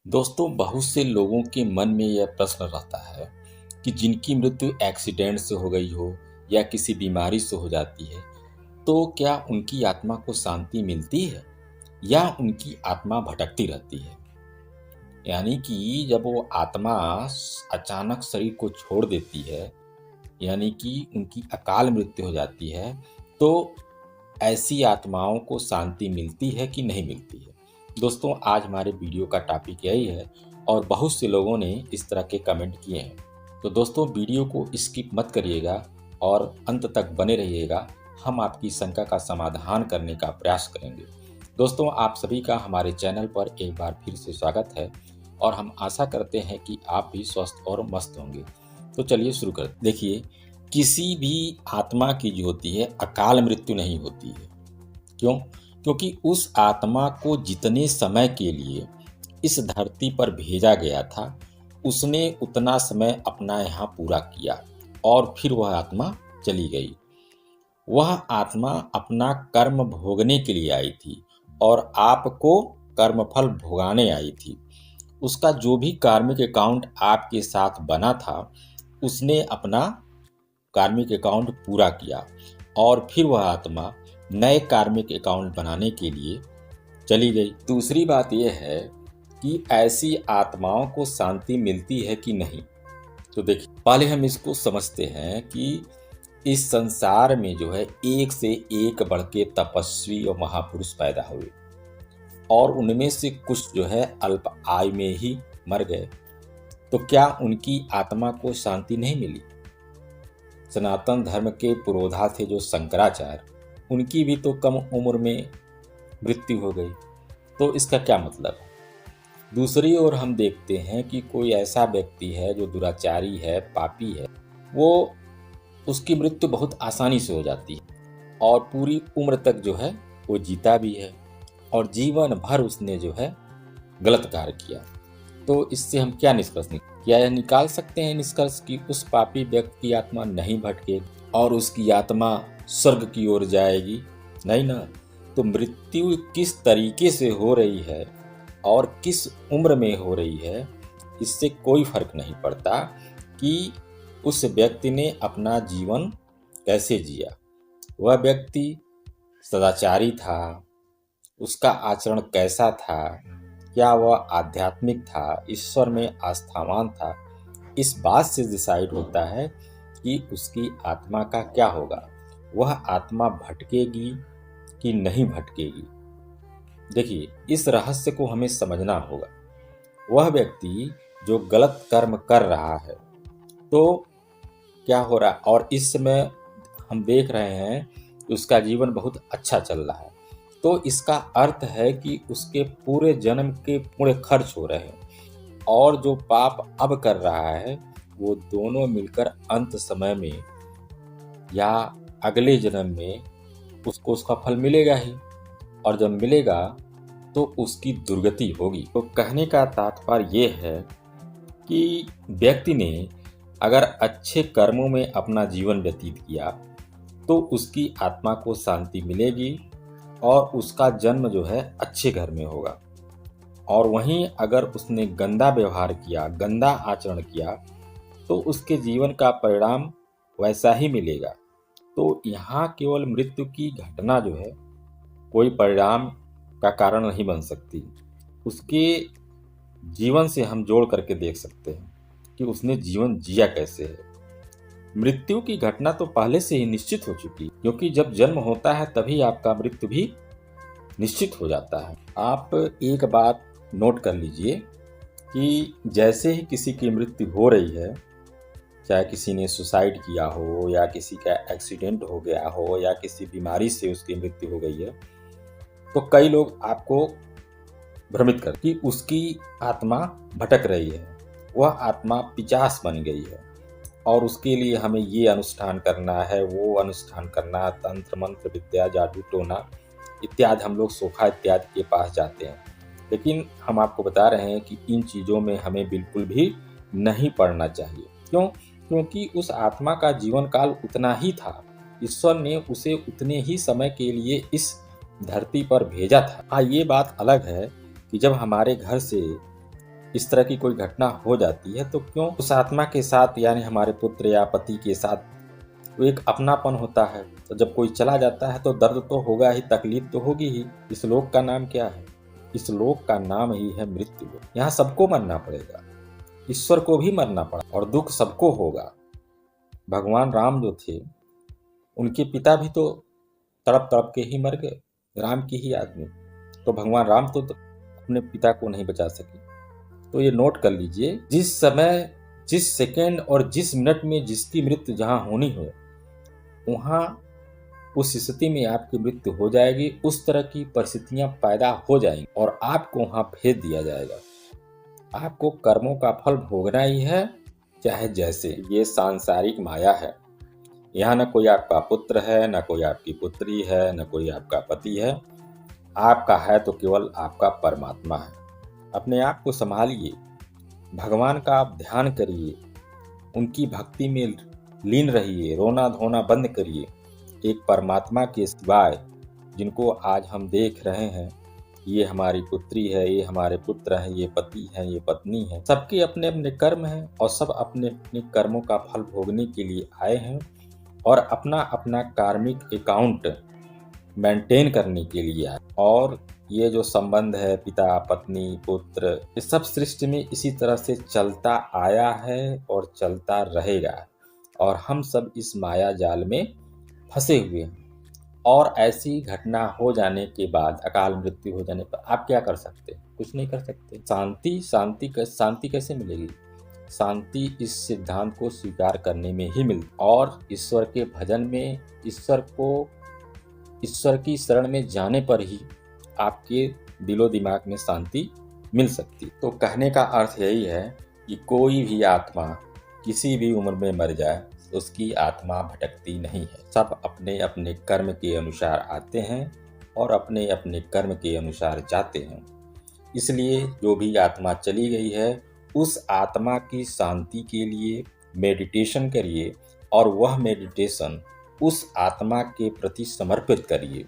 दोस्तों, बहुत से लोगों के मन में यह प्रश्न रहता है कि जिनकी मृत्यु एक्सीडेंट से हो गई हो या किसी बीमारी से हो जाती है, तो क्या उनकी आत्मा को शांति मिलती है या उनकी आत्मा भटकती रहती है। यानी कि जब वो आत्मा अचानक शरीर को छोड़ देती है, यानी कि उनकी अकाल मृत्यु हो जाती है, तो ऐसी आत्माओं को शांति मिलती है कि नहीं मिलती है। दोस्तों, आज हमारे वीडियो का टॉपिक यही है और बहुत से लोगों ने इस तरह के कमेंट किए हैं। तो दोस्तों, वीडियो को स्किप मत करिएगा और अंत तक बने रहिएगा। हम आपकी शंका का समाधान करने का प्रयास करेंगे। दोस्तों, आप सभी का हमारे चैनल पर एक बार फिर से स्वागत है और हम आशा करते हैं कि आप भी स्वस्थ और मस्त होंगे। तो चलिए शुरू करते। देखिए, किसी भी आत्मा की जो होती है अकाल मृत्यु नहीं होती है। क्यों? क्योंकि उस आत्मा को जितने समय के लिए इस धरती पर भेजा गया था, उसने उतना समय अपना यहाँ पूरा किया और फिर वह आत्मा चली गई। वह आत्मा अपना कर्म भोगने के लिए आई थी और आपको कर्मफल भोगाने आई थी। उसका जो भी कार्मिक अकाउंट आपके साथ बना था, उसने अपना कार्मिक अकाउंट पूरा किया और फिर वह आत्मा नए कार्मिक अकाउंट बनाने के लिए चली गई। दूसरी बात यह है कि ऐसी आत्माओं को शांति मिलती है कि नहीं। तो देखिए, पहले हम इसको समझते हैं कि इस संसार में जो है एक से एक बढ़ के तपस्वी और महापुरुष पैदा हुए और उनमें से कुछ जो है अल्प आयु में ही मर गए। तो क्या उनकी आत्मा को शांति नहीं मिली? सनातन धर्म के पुरोधा थे जो शंकराचार्य, उनकी भी तो कम उम्र में मृत्यु हो गई। तो इसका क्या मतलब है? दूसरी ओर हम देखते हैं कि कोई ऐसा व्यक्ति है जो दुराचारी है, पापी है, वो उसकी मृत्यु बहुत आसानी से हो जाती है और पूरी उम्र तक जो है वो जीता भी है और जीवन भर उसने जो है गलत कार्य किया। तो इससे हम क्या निष्कर्ष क्या यह निकाल सकते हैं निष्कर्ष कि उस पापी व्यक्ति की आत्मा नहीं भटके और उसकी आत्मा स्वर्ग की ओर जाएगी? नहीं ना। तो मृत्यु किस तरीके से हो रही है और किस उम्र में हो रही है, इससे कोई फर्क नहीं पड़ता कि उस व्यक्ति ने अपना जीवन कैसे जिया। वह व्यक्ति सदाचारी था, उसका आचरण कैसा था, क्या वह आध्यात्मिक था, ईश्वर में आस्थावान था, इस बात से डिसाइड होता है कि उसकी आत्मा का क्या होगा। वह आत्मा भटकेगी कि नहीं भटकेगी। देखिए, इस रहस्य को हमें समझना होगा। वह व्यक्ति जो गलत कर्म कर रहा है, तो क्या हो रहा है, और इस समय हम देख रहे हैं कि उसका जीवन बहुत अच्छा चल रहा है, तो इसका अर्थ है कि उसके पूरे जन्म के पूरे खर्च हो रहे हैं और जो पाप अब कर रहा है वो दोनों मिलकर अंत समय में या अगले जन्म में उसको उसका फल मिलेगा ही, और जब मिलेगा तो उसकी दुर्गति होगी। तो कहने का तात्पर्य ये है कि व्यक्ति ने अगर अच्छे कर्मों में अपना जीवन व्यतीत किया तो उसकी आत्मा को शांति मिलेगी और उसका जन्म जो है अच्छे घर में होगा। और वहीं अगर उसने गंदा व्यवहार किया, गंदा आचरण किया, तो उसके जीवन का परिणाम वैसा ही मिलेगा। तो यहाँ केवल मृत्यु की घटना जो है कोई परिणाम का कारण नहीं बन सकती। उसके जीवन से हम जोड़ करके देख सकते हैं कि उसने जीवन जिया कैसे है। मृत्यु की घटना तो पहले से ही निश्चित हो चुकी, क्योंकि जब जन्म होता है तभी आपका मृत्यु भी निश्चित हो जाता है। आप एक बात नोट कर लीजिए कि जैसे ही किसी की मृत्यु हो रही है, चाहे किसी ने सुसाइड किया हो या किसी का एक्सीडेंट हो गया हो या किसी बीमारी से उसकी मृत्यु हो गई है, तो कई लोग आपको भ्रमित कर कि उसकी आत्मा भटक रही है, वह आत्मा पिशाच बन गई है और उसके लिए हमें ये अनुष्ठान करना है, वो अनुष्ठान करना, तंत्र मंत्र विद्या जादू टोना इत्यादि, हम लोग सोखा इत्यादि के पास जाते हैं। लेकिन हम आपको बता रहे हैं कि इन चीज़ों में हमें बिल्कुल भी नहीं पड़ना चाहिए। क्यों? क्योंकि उस आत्मा का जीवन काल उतना ही था, ईश्वर ने उसे उतने ही समय के लिए इस धरती पर भेजा था। हाँ, ये बात अलग है कि जब हमारे घर से इस तरह की कोई घटना हो जाती है तो क्यों उस आत्मा के साथ यानी हमारे पुत्र या पति के साथ वो एक अपनापन होता है। तो जब कोई चला जाता है तो दर्द तो होगा ही, तकलीफ तो होगी ही। इस लोक का नाम क्या है? इस लोक का नाम ही है मृत्यु लोक। यहाँ सबको मरना पड़ेगा, ईश्वर को भी मरना पड़ा और दुख सबको होगा। भगवान राम जो थे उनके पिता भी तो तड़प तड़प के ही मर गए, राम की ही आदमी। तो भगवान राम तो अपने पिता को नहीं बचा सके। तो ये नोट कर लीजिए, जिस समय, जिस सेकेंड और जिस मिनट में जिसकी मृत्यु जहां होनी हो वहां उस स्थिति में आपकी मृत्यु हो जाएगी। उस तरह की परिस्थितियां पैदा हो जाएंगी और आपको वहां भेज दिया जाएगा। आपको कर्मों का फल भोगना ही है, चाहे जैसे। ये सांसारिक माया है। यहाँ न कोई आपका पुत्र है, न कोई आपकी पुत्री है, न कोई आपका पति है। आपका है तो केवल आपका परमात्मा है। अपने आप को संभालिए, भगवान का आप ध्यान करिए, उनकी भक्ति में लीन रहिए, रोना धोना बंद करिए। एक परमात्मा के सिवाय जिनको आज हम देख रहे हैं, ये हमारी पुत्री है, ये हमारे पुत्र हैं, ये पति हैं, ये पत्नी है, सबके अपने अपने कर्म हैं और सब अपने अपने कर्मों का फल भोगने के लिए आए हैं और अपना अपना कार्मिक अकाउंट मेंटेन करने के लिए आए। और ये जो संबंध है पिता पत्नी पुत्र, ये सब सृष्टि में इसी तरह से चलता आया है और चलता रहेगा और हम सब इस माया जाल में फंसे हुए हैं। और ऐसी घटना हो जाने के बाद, अकाल मृत्यु हो जाने पर आप क्या कर सकते? कुछ नहीं कर सकते। शांति कैसे मिलेगी? शांति इस सिद्धांत को स्वीकार करने में ही मिलती और ईश्वर के भजन में, ईश्वर की शरण में जाने पर ही आपके दिलो दिमाग में शांति मिल सकती। तो कहने का अर्थ यही है कि कोई भी आत्मा किसी भी उम्र में मर जाए, उसकी आत्मा भटकती नहीं है। सब अपने अपने कर्म के अनुसार आते हैं और अपने अपने कर्म के अनुसार जाते हैं। इसलिए जो भी आत्मा चली गई है, उस आत्मा की शांति के लिए मेडिटेशन करिए और वह मेडिटेशन उस आत्मा के प्रति समर्पित करिए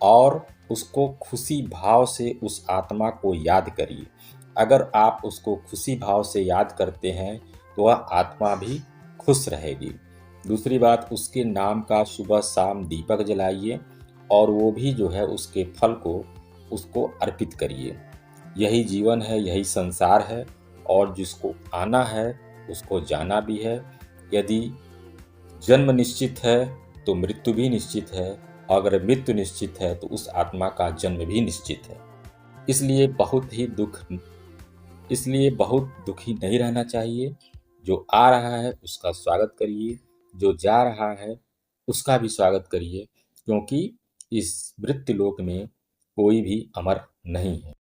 और उसको खुशी भाव से उस आत्मा को याद करिए। अगर आप उसको खुशी भाव से याद करते हैं तो वह आत्मा भी खुश रहेगी। दूसरी बात, उसके नाम का सुबह शाम दीपक जलाइए और वो भी जो है उसके फल को उसको अर्पित करिए। यही जीवन है, यही संसार है और जिसको आना है उसको जाना भी है। यदि जन्म निश्चित है तो मृत्यु भी निश्चित है, अगर मृत्यु निश्चित है तो उस आत्मा का जन्म भी निश्चित है। इसलिए बहुत दुखी नहीं रहना चाहिए। जो आ रहा है उसका स्वागत करिए, जो जा रहा है उसका भी स्वागत करिए, क्योंकि इस मृत्यु लोक में कोई भी अमर नहीं है।